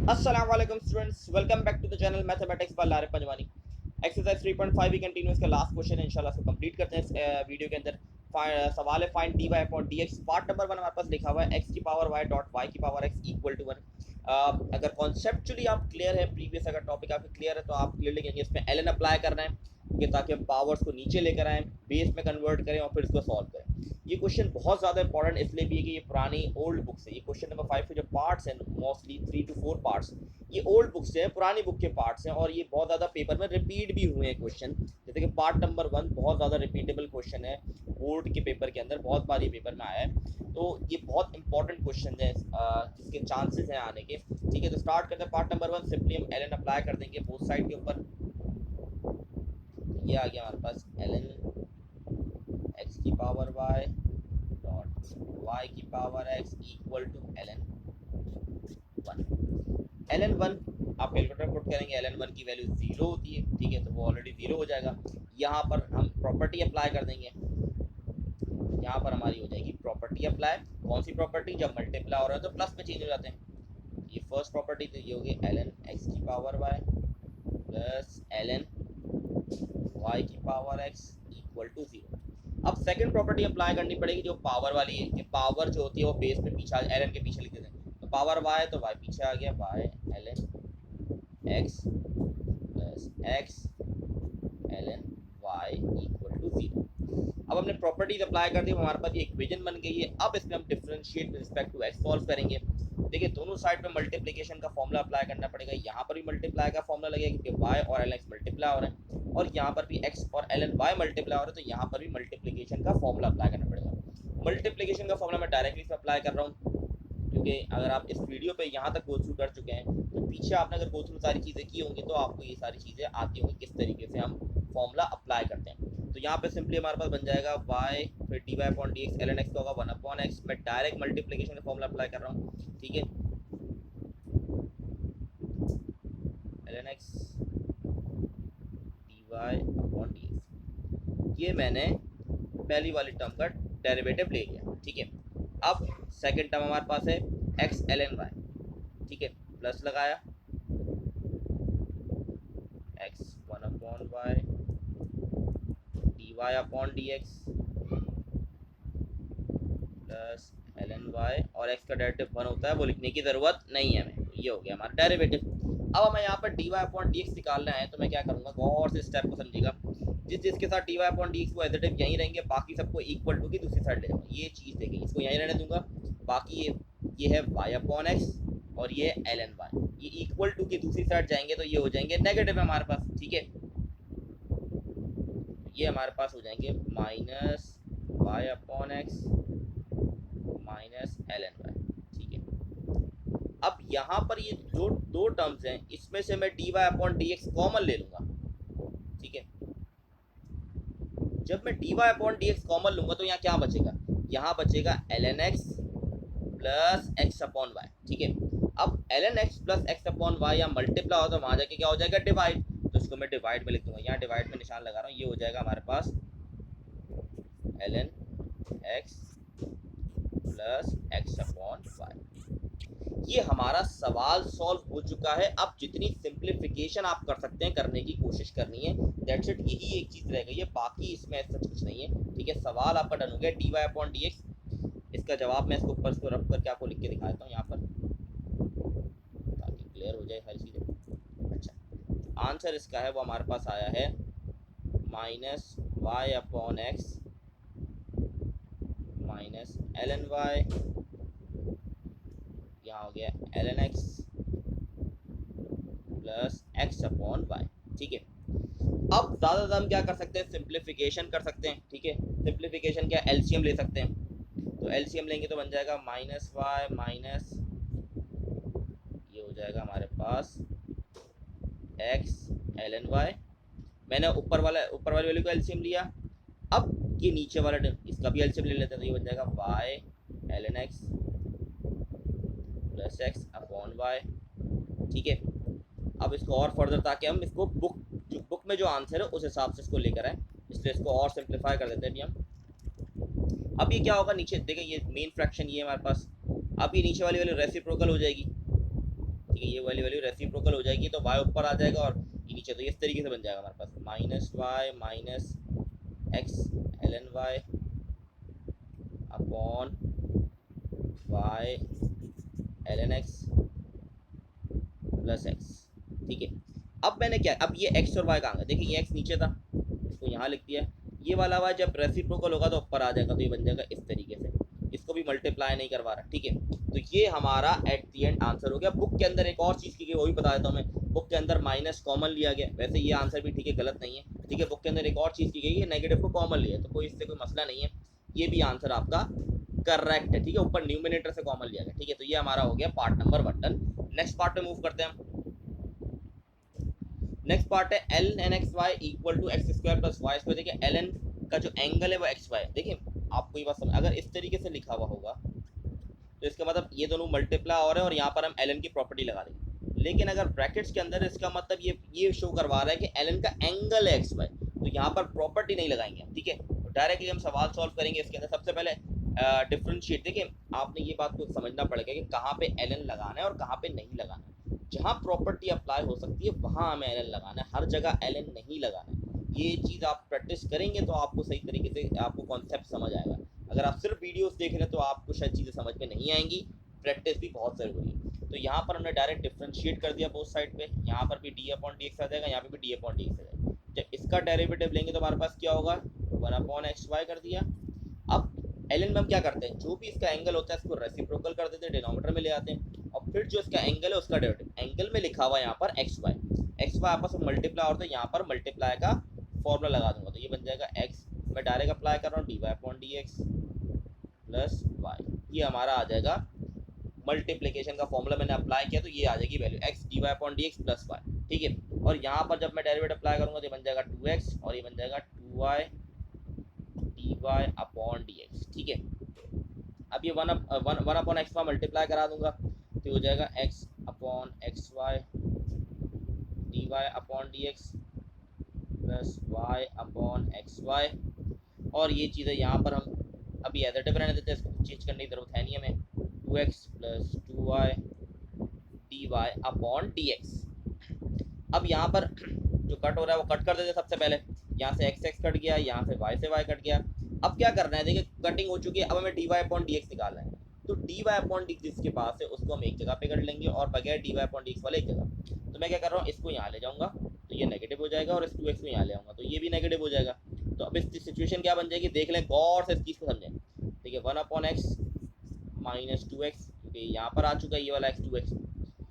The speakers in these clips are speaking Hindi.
अस्सलाम वालेकुम students, welcome back to the channel mathematics by Larif Panjwani. Exercise 3.5 भी कंटिन्यू, इसका लास्ट क्वेश्चन है, इंशाल्लाह इसको कंप्लीट करते हैं। इस वीडियो के अंदर सवाल है find D Y upon D X. Part number 1 हमारे पास लिखा हुआ है एक्स की पावर वाई डॉट वाई की पावर एक्स इक्वल टू 1। अगर कॉन्सेप्चुअली आप क्लियर है, प्रीवियस अगर टॉपिक आपके क्लियर है तो आप क्लियरली कहेंगे इसमें एल एन अप्लाई करना है, क्योंकि ताकि हम पावर्स को नीचे लेकर आएँ, बेस में कन्वर्ट करें और फिर इसको सॉल्व करें। ये क्वेश्चन बहुत ज़्यादा इंपॉर्टेंट इसलिए भी है कि ये पुरानी ओल्ड बुक से, ये क्वेश्चन नंबर 5 के जो पार्ट्स हैं, मोस्टली 3 to 4 पार्ट्स, ये ओल्ड बुक से हैं, पुरानी बुक के पार्ट्स हैं, और ये बहुत ज़्यादा पेपर में रिपीट भी हुए हैं क्वेश्चन। जैसे कि पार्ट नंबर 1 बहुत ज़्यादा रिपीटेबल क्वेश्चन है, बोर्ड के पेपर के अंदर बहुत बार ये पेपर में आया है, तो ये बहुत इंपॉर्टेंट क्वेश्चन है जिसके चांसेस हैं आने के। ठीक है, तो स्टार्ट करते हैं पार्ट नंबर 1। सिंपली हम एल एन अप्लाई कर देंगे बोथ साइड के ऊपर। ये आ गया हमारे पास एल एन एक्स की पावर वाई डॉट वाई की power X equal to L N 1। L N 1 आप कैलकुलेटर पुट करेंगे, एल एन 1 की वैल्यू 0 होती है, ठीक है, तो वो ऑलरेडी 0 हो जाएगा। यहाँ पर हम प्रॉपर्टी अप्लाई कर देंगे, यहाँ पर हमारी हो जाएगी प्रॉपर्टी अप्लाई। कौन सी प्रॉपर्टी? जब मल्टीप्लाई हो रहा है तो प्लस में चेंज हो जाते हैं। ये फर्स्ट प्रॉपर्टी, तो ये होगी एल एन एक्स की power Y plus L N Y की पावर एक्स इक्वल टू 0। अब सेकंड प्रॉपर्टी अप्लाई करनी पड़ेगी जो पावर वाली है, कि पावर जो होती है वो बेस में पीछे, एल एन के पीछे लिख देते हैं, तो पावर वाई तो वाई पीछे आ गया, Y L N x plus X L N Y equal to 0। अब हमने प्रॉपर्टीज अप्लाई कर दी, हमारे पास ये इक्वेशन बन गई है। अब इसमें हम differentiate with respect to X solve करेंगे। देखिए, दोनों साइड पे मल्टीप्लिकेशन का फॉर्मूला अप्लाई करना पड़ेगा। यहाँ पर भी मल्टीप्लाई का फॉर्मूला लगेगा क्योंकि वाई और एल एक्स मल्टीप्लाई हो रहे हैं, और यहाँ पर भी एक्स और एल एन वाई मल्टीप्लाई हो रहे हैं, तो यहाँ पर भी मल्टीप्लिकेशन का फॉर्मूला अप्लाई करना पड़ेगा। मल्टीप्लिकेशन का फॉर्मूला मैं डायरेक्टली इसमें अप्लाई कर रहा हूँ, क्योंकि अगर आप इस वीडियो पे यहाँ तक गो थ्रू कर चुके हैं तो पीछे आपने अगर गो थ्रू सारी चीज़ें की होंगी तो आपको ये सारी चीज़ें आती होंगी किस तरीके से हम फॉर्मूला अप्लाई करते हैं। तो यहाँ पे सिंपली हमारे पास बन जाएगा y, फिर D Y upon D X, L N X का होगा 1 अपॉन एक्स। मैं डायरेक्ट मल्टीप्लिकेशन का फॉर्मूला अप्लाई कर रहा हूँ, ठीक है, L N X D Y upon D X. ये मैंने पहली वाली टर्म का डेरिवेटिव ले लिया, ठीक है। अब सेकंड टर्म हमारे पास है एक्स एल एन वाई, ठीक है, प्लस लगाया X 1 upon Y D Y upon D x plus L N Y, और एक्स का डेरिवेटिव 1 होता है, वो लिखने की ज़रूरत नहीं है हमें। ये हो गया हमारा डेरिवेटिव। अब हमें यहाँ पर D Y upon D x निकालना है, तो मैं क्या करूँगा, गौर से स्टेप को समझिएगा। जिसके साथ D Y upon D X वो एज इट यहीं रहेंगे, बाकी सबको इक्वल टू की दूसरी साइड ले जाऊँगा। ये चीज़ देखिए, इसको यहीं रहने दूंगा, बाकी ये है वाई अपॉन एक्स और ये एल एन वाई, ये इक्वल टू की दूसरी साइड जाएंगे तो ये हो जाएंगे नेगेटिव हमारे पास, ठीक है। ये हमारे पास हो जाएंगे minus Y upon x minus L N Y, ठीक है। अब यहाँ पर ये जो दो टर्म्स हैं इसमें से मैं d Y upon D x common ले लूँगा, ठीक है। जब मैं d Y upon D x common लूँगा तो यहाँ क्या बचेगा, यहाँ बचेगा l N x plus x upon y, ठीक है। अब l N x plus x upon y यहाँ मल्टीप्लाई हो तो वहाँ जाके क्या हो जाएगा, डिवाइड, तो इसको मैं डिवाइड में लिख दूंगा, यहाँ डिवाइड में निशान लगा रहा हूँ। ये हो जाएगा हमारे पास L N x plus x upon Y. ये हमारा सवाल सॉल्व हो चुका है। अब जितनी सिंप्लीफिकेशन आप कर सकते हैं करने की कोशिश करनी है, दैट्स इट। यही एक चीज़ रह गई है, बाकी इसमें ऐसा कुछ नहीं है, ठीक है। सवाल आपका डन हो गया, d Y upon D x. इसका जवाब मैं इसको ऊपर इसको रब करके आपको लिख के दिखा देता हूँ यहाँ पर, ताकि क्लियर हो जाए सारी चीज़ें। अच्छा, आंसर इसका है वो हमारे पास आया है minus Y upon x minus L N y, यहाँ हो गया l N x plus x upon y, ठीक है। अब ज़्यादा हम क्या कर सकते हैं, सिंप्लीफिकेशन कर सकते हैं, ठीक है। सिंप्लीफिकेशन क्या, एलसीएम ले सकते हैं, तो एलसीएम लेंगे तो बन जाएगा माइनस वाई माइनस, ये हो जाएगा हमारे पास एक्स एल एन वाई। मैंने ऊपर वाली वैल्यू को एलसीएम लिया। अब ये नीचे वाला इसका भी एलसीएम ले लेते हैं, तो ये बन जाएगा y L N x plus x upon y, ठीक है। अब इसको और फर्दर, ताकि हम इसको बुक में जो आंसर है उस हिसाब से इसको लेकर आए, इसलिए इसको और सिंप्लीफाई कर देते हैं अभी हम। अब ये क्या होगा, नीचे देखिए ये मेन फ्रैक्शन ये हमारे पास, अब ये नीचे वाली वैल्यू रेसिप्रोकल हो जाएगी, ठीक है, ये वाली वैल्यू रेसिप्रोकल हो जाएगी तो y ऊपर आ जाएगा और ये नीचे, तो इस तरीके से बन जाएगा हमारे पास minus Y minus X ln y upon y ln x plus x। ठीक है, अब मैंने क्या, अब ये x और y कहाँ गए, देखिए ये x नीचे था, इसको यहाँ लिख दिया, ये वाला y जब रेसिप्रोकल होगा तो ऊपर आ जाएगा, तो ये बन जाएगा इस तरीके से, इसको भी मल्टीप्लाई नहीं करवा रहा। ठीक है, तो ये हमारा एट दी एंड आंसर हो गया। बुक के अंदर एक और चीज़ की गई, वो भी बता देता हूँ मैं, बुक के अंदर माइनस कॉमन लिया गया, वैसे ये आंसर भी ठीक है, गलत नहीं है। ठीक है, बुक के अंदर एक और चीज़ की गई है, नेगेटिव को कॉमन लिया है, तो कोई इससे कोई मसला नहीं है, ये भी आंसर आपका करेक्ट है। ठीक है, ऊपर न्यूमिनेटर से कॉमन लिया गया। ठीक है, तो ये हमारा हो गया part number 1 done. Next part पे मूव करते हैं हम। नेक्स्ट पार्ट है L N x y equal to x square plus y square. देखिए एल एन का जो एंगल है वो एक्स वाई, देखिए आपको ये बात समझ, अगर इस तरीके से लिखा हुआ होगा तो इसका मतलब ये दोनों मल्टीप्लाई हो रहे हैं और यहाँ पर हम एल एन की प्रॉपर्टी लगा देंगे। लेकिन अगर ब्रैकेट्स के अंदर, इसका मतलब ये शो करवा रहा है कि एल एन का एंगल है एक्स वाई, तो यहाँ पर प्रॉपर्टी नहीं लगाएंगे हम। ठीक है, तो डायरेक्टली हम सवाल सॉल्व करेंगे इसके अंदर। सबसे पहले डिफ्रेंशिएट, देखिए आपने ये बात को समझना पड़ेगा कि कहाँ पे एल एन लगाना है और कहाँ पे नहीं लगाना है। जहाँ प्रॉपर्टी अप्लाई हो सकती है वहाँ हमें एल एन लगाना है, हर जगह एल एन नहीं लगाना है। ये चीज़ आप प्रैक्टिस करेंगे तो आपको सही तरीके से आपको कॉन्सेप्ट समझ आएगा। अगर आप सिर्फ वीडियोस देख रहे हैं तो आपको शायद चीज़ें समझ में नहीं आएंगी, प्रैक्टिस भी बहुत ज़रूरी है। तो यहाँ पर हमने डायरेक्ट डिफ्रेंशिएट कर दिया बोथ साइड पे, यहाँ पर भी डी अपॉन डी एक्स आ जाएगा, यहाँ पे भी डी अपॉन डी एक्स आ जाएगा। जब इसका डेरिवेटिव लेंगे तो हमारे पास क्या होगा, 1 अपॉन एक्स वाई कर दिया। अब एल एन में हम क्या करते हैं, जो भी इसका एंगल होता है इसको रेसिप्रोकल कर देते हैं, डिनोमिनेटर में ले आते हैं, और फिर जो इसका एंगल है उसका डेरिवेटिव, एंगल में लिखा हुआ है यहाँ पर एक्स वाई आपस में मल्टीप्लाई होता है, यहाँ पर मल्टीप्लाई का फॉर्मूला लगा दूंगा, तो ये बन जाएगा एक्स, मैं डायरेक्ट अप्लाई कर रहा हूँ d Y upon D x plus y, ये हमारा आ जाएगा मल्टीप्लिकेशन का फॉर्मूला मैंने अप्लाई किया, तो ये आ जाएगी value x D Y upon D x plus y. ठीक है, और यहाँ पर जब मैं डेरिवेटिव अप्लाई करूँगा तो ये बन जाएगा 2x और ये बन जाएगा 2y d Y upon D x. ठीक है, अब ये one upon x y multiply करा दूंगा तो हो जाएगा x upon x y D Y upon D x plus y upon x y, और ये चीज़ें यहाँ पर हम अभी एज इट इज रहने देते हैं, इसको चेंज करने की जरूरत है नहीं हमें। 2x plus 2y d Y upon D x. अब यहाँ पर जो कट हो रहा है वो कट कर देते हैं सबसे पहले, यहाँ से x x कट गया, यहाँ से y कट गया। अब क्या करना है, देखिए कटिंग हो चुकी है, अब हमें d Y upon D x निकालना है, तो डी वाई अपॉन डी जिसके पास है उसको हम एक जगह पे कर लेंगे और बगैर d Y upon D x वाले एक जगह। तो मैं क्या कर रहा हूँ, इसको यहाँ ले जाऊँगा तो ये नेगेटिव हो जाएगा, और इस 2x को यहाँ ले आऊँगा तो ये भी नेगेटिव हो जाएगा। तो अब इस सिचुएशन क्या बन जाएगी, देख लें गौर से, इस चीज़ को समझें। ठीक है, 1 अपॉन एक्स माइनस 2x, क्योंकि यहाँ पर आ चुका है ये वाला x 2x,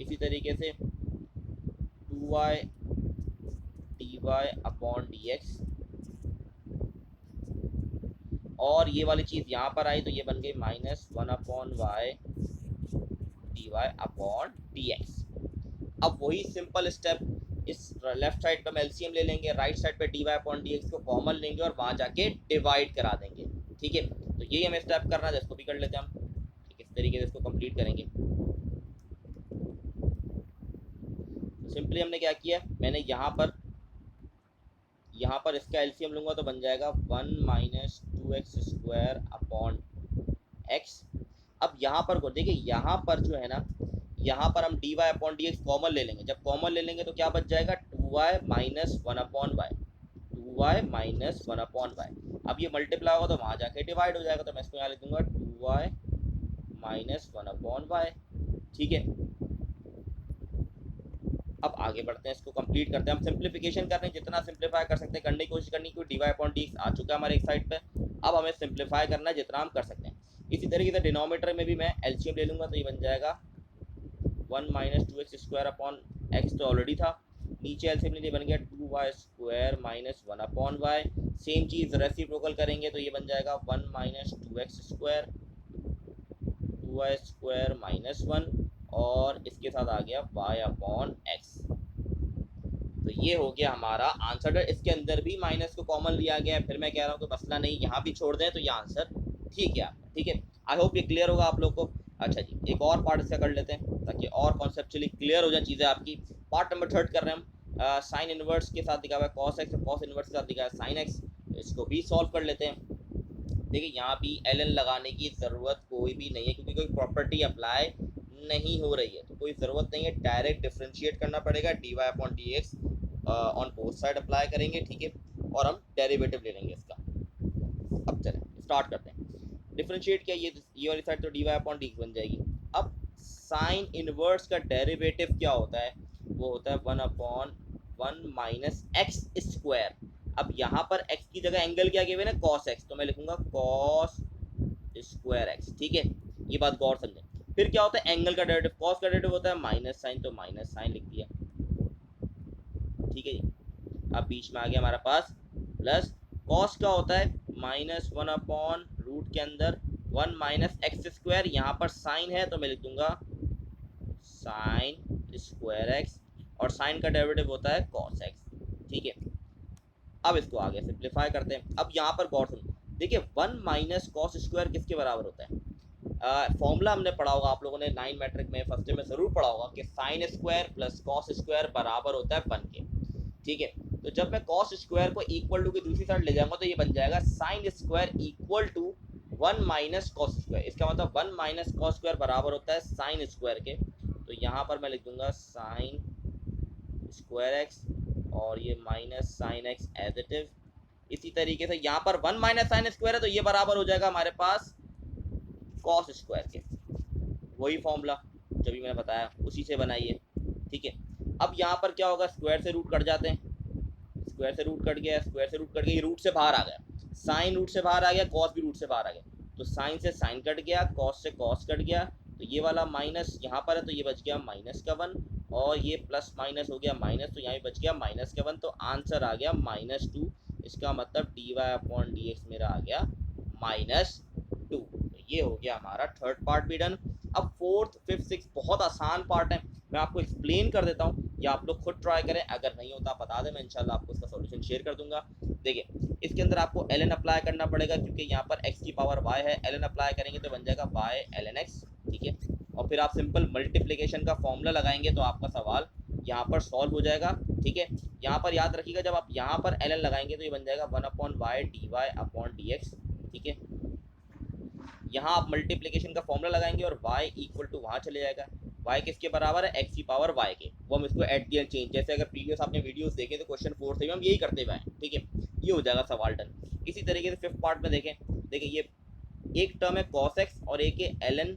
इसी तरीके से 2y d Y upon D x, और ये वाली चीज़ यहाँ पर आई तो ये बन गई minus 1 upon Y D Y upon D x. अब वही सिंपल स्टेप, इस लेफ्ट साइड पे हम एलसीएम ले लेंगे, राइट साइड पे d Y upon D x को कॉमन लेंगे और वहाँ जाके डिवाइड करा देंगे। ठीक है, तो यही हमें स्टेप करना है, इसको भी कर लेते हैं हम। ठीक, इस तरीके से इसको कंप्लीट करेंगे। तो सिंपली हमने क्या किया, मैंने यहाँ पर इसका एलसीएम लूँगा तो बन जाएगा 1 minus 2x square upon x. अब यहाँ पर को देखिए, यहाँ पर जो है ना, यहाँ पर हम d Y upon D x common ले लेंगे, जब कॉमन ले लेंगे तो क्या बच जाएगा 2y minus 1 upon y, 2y minus 1 upon y. अब ये मल्टीप्लाई होगा तो वहाँ जाके डिवाइड हो जाएगा, तो मैं इसको यहाँ लिख दूंगा 2y माइनस 1 अपॉन वाई। ठीक है, अब आगे बढ़ते हैं, इसको कंप्लीट करते हैं। हम सिंप्लीफिकेशन कर रहे हैं, जितना सिंप्लीफाई कर सकते हैं करने की कोशिश करनी, क्योंकि D Y upon D X आ चुका है हमारे एक साइड पे, अब हमें सिंप्लीफाई करना है जितना हम कर सकते हैं। इसी तरीके से डिनोमिनेटर में भी मैं एलसीएम ले लूँगा तो ये बन जाएगा 1 minus 2x square upon X, तो ऑलरेडी था, नीचे एलसीएम लिए बन गया 2y square minus 1 upon Y. Same चीज़ रेसिप्रोकल करेंगे तो ये बन जाएगा 1 minus 2x square 2y square minus 1, और इसके साथ आ गया y अपॉन एक्स। तो ये हो गया हमारा आंसर। इसके अंदर भी माइनस को कॉमन लिया गया है, फिर मैं कह रहा हूँ कि मसला नहीं, यहाँ भी छोड़ दें तो ये आंसर ठीक है आपका। ठीक है, आई होप ये क्लियर होगा आप लोग को। अच्छा जी, एक और पार्ट इसका कर लेते हैं ताकि और कॉन्सेप्चुअली क्लियर हो जाए चीज़ें आपकी। पार्ट नंबर 3 कर रहे हैं हम। साइन इनवर्स के साथ दिखा हुआ है कॉस एक्स और कॉस इनवर्स के साथ दिखा है साइन एक्स, इसको भी सॉल्व कर लेते हैं। देखिए यहाँ भी एल एन लगाने की ज़रूरत कोई भी नहीं है, क्योंकि कोई प्रॉपर्टी अप्लाई नहीं हो रही है तो कोई ज़रूरत नहीं है, डायरेक्ट डिफ्रेंशिएट करना पड़ेगा, d Y upon D x on both side apply करेंगे, ठीक है, और हम डेरिवेटिव ले लेंगे इसका। अब चलें स्टार्ट करते हैं। डिफ्रेंशिएट किया, ये वाली साइड तो d Y upon D x बन जाएगी। अब साइन इनवर्स का डेरिवेटिव क्या होता है, वो होता है 1/1 माइनस एक्स स्क्वायर। अब यहाँ पर x की जगह एंगल क्या गिवन है, cos x, तो मैं लिखूंगा cos स्क्वायर x, ठीक है, ये बात गौर समझें। फिर क्या होता है एंगल का डेरिवेटिव, cos का डेरिवेटिव होता है माइनस साइन, तो माइनस साइन लिख दिया, ठीक है जी। अब बीच में आ गया हमारा पास प्लस, cos का होता है -1/रूट के अंदर 1 माइनस एक्स स्क्वायर, यहाँ पर साइन है तो मैं लिख दूंगा साइन स्क्वायर एक्स, और साइन का डेरिवेटिव होता है cos x, ठीक है। अब इसको आगे सिंप्लीफाई करते हैं। अब यहाँ पर गौर सुनो, देखिए 1 माइनस कॉस स्क्वायर किसके बराबर होता है, फॉर्मूला हमने पढ़ा होगा आप लोगों ने 9 मैट्रिक में फर्स्ट में जरूर पढ़ा होगा कि sine square plus cos square बराबर होता है 1 के, ठीक है। तो जब मैं कॉस स्क्वायर को इक्वल टू की दूसरी साइड ले जाऊंगा तो ये बन जाएगा sine square equal to 1 minus cos square. इसका मतलब 1 माइनस कॉस स्क्वायर बराबर होता है साइन स्क्वायर के, तो यहाँ पर मैं लिख दूंगा साइन स्क्वायर एक्स और ये minus sine x as it is. इसी तरीके से यहाँ पर 1 माइनस साइन स्क्वायर है तो ये बराबर हो जाएगा हमारे पास कॉस स्क्वायर के, वही फॉर्मूला जो भी मैंने बताया उसी से बनाइए, ठीक है। अब यहाँ पर क्या होगा, स्क्वायर से रूट कट जाते हैं, स्क्वायर से रूट कट गया, स्क्वायर से रूट कट गया, रूट से बाहर आ गया, साइन रूट से बाहर आ गया, कॉस भी रूट से बाहर आ गया, तो साइन से साइन कट गया, कॉस से कॉस कट गया, तो ये वाला माइनस यहाँ पर है तो ये बच गया माइनस का 1, और ये प्लस माइनस हो गया माइनस, तो यहाँ भी बच गया माइनस का 1, तो आंसर आ गया -2। इसका मतलब d Y upon D x मेरा आ गया -2। तो ये हो गया हमारा थर्ड पार्ट भी डन। अब फोर्थ फिफ्थ सिक्स बहुत आसान पार्ट है, मैं आपको एक्सप्लेन कर देता हूँ या आप लोग खुद ट्राई करें, अगर नहीं होता बता दें, मैं इंशाल्लाह आपको इसका सॉल्यूशन शेयर कर दूंगा। देखिए इसके अंदर आपको ln अप्लाई करना पड़ेगा क्योंकि यहाँ पर x की पावर y है, ln अप्लाई करेंगे तो बन जाएगा y ln x, ठीक है। और फिर आप सिंपल मल्टीप्लिकेशन का फॉर्मूला लगाएंगे तो आपका सवाल यहाँ पर सॉल्व हो जाएगा, ठीक है। यहाँ पर याद रखिएगा जब आप यहाँ पर ln लगाएंगे तो ये बन जाएगा 1/y dy अपॉन dx, ठीक है। यहाँ आप मल्टीप्लिकेशन का फॉर्मूला लगाएंगे और y इक्वल टू वहाँ चले जाएगा, y किसके बराबर है, x की पावर y के, वो हम इसको एट द एंड चेंज, जैसे अगर प्रीवियस आपने वीडियोस देखे तो क्वेश्चन 4 से भी हम यही करते हुए हैं, ठीक है। ये हो जाएगा सवाल डन। इसी तरीके से फिफ्थ पार्ट में देखें, देखिए ये एक टर्म है cos x और एक है ln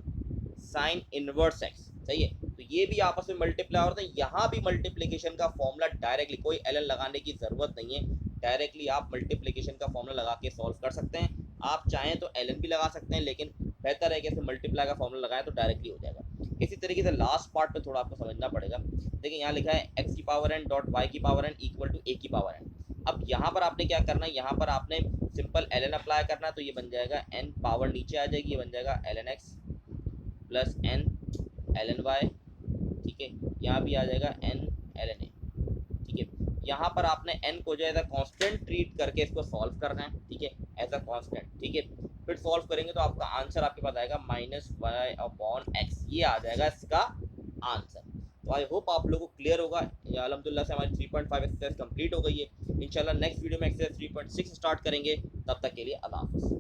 साइन इनवर्स x, सही है, तो ये भी आपस में मल्टीप्लाई होते हैं। यहाँ भी मल्टीप्लिकेशन का फॉर्मूला डायरेक्टली, कोई ln लगाने की जरूरत नहीं है, डायरेक्टली आप मल्टीप्लिकेशन का फॉर्मूला लगा के सॉल्व कर सकते हैं। आप चाहें तो ln भी लगा सकते हैं, लेकिन बेहतर है कि ऐसे मल्टीप्लाई का फॉर्मूला लगाएं तो डायरेक्टली हो जाएगा। इसी तरीके से लास्ट पार्ट में थोड़ा आपको समझना पड़ेगा। देखिए यहाँ लिखा है x की पावर n डॉट y की power n equal to a की पावर n। अब यहाँ पर आपने क्या करना है, यहाँ पर आपने सिंपल ln अप्लाई करना है, तो ये बन जाएगा n पावर नीचे आ जाएगी, ये बन जाएगा ln x plus n ln y, ठीक है। यहाँ भी आ जाएगा n ln a, ठीक है। यहाँ पर आपने n को जो है कांस्टेंट ट्रीट करके इसको सॉल्व करना है, ठीक है, एज अ कांस्टेंट, ठीक है। फिर सॉल्व करेंगे तो आपका आंसर आपके पास आएगा -y अपॉन x, ये आ जाएगा इसका आंसर। तो आई होप आप लोगों को क्लियर होगा। अल्हम्दुलिल्लाह से हमारी 3.5 एक्सरसाइज कंप्लीट हो गई है। इंशाल्लाह नेक्स्ट वीडियो में एक्सरसाइज 3.6 स्टार्ट करेंगे, तब तक के लिए अल्लाह हाफ़िज़।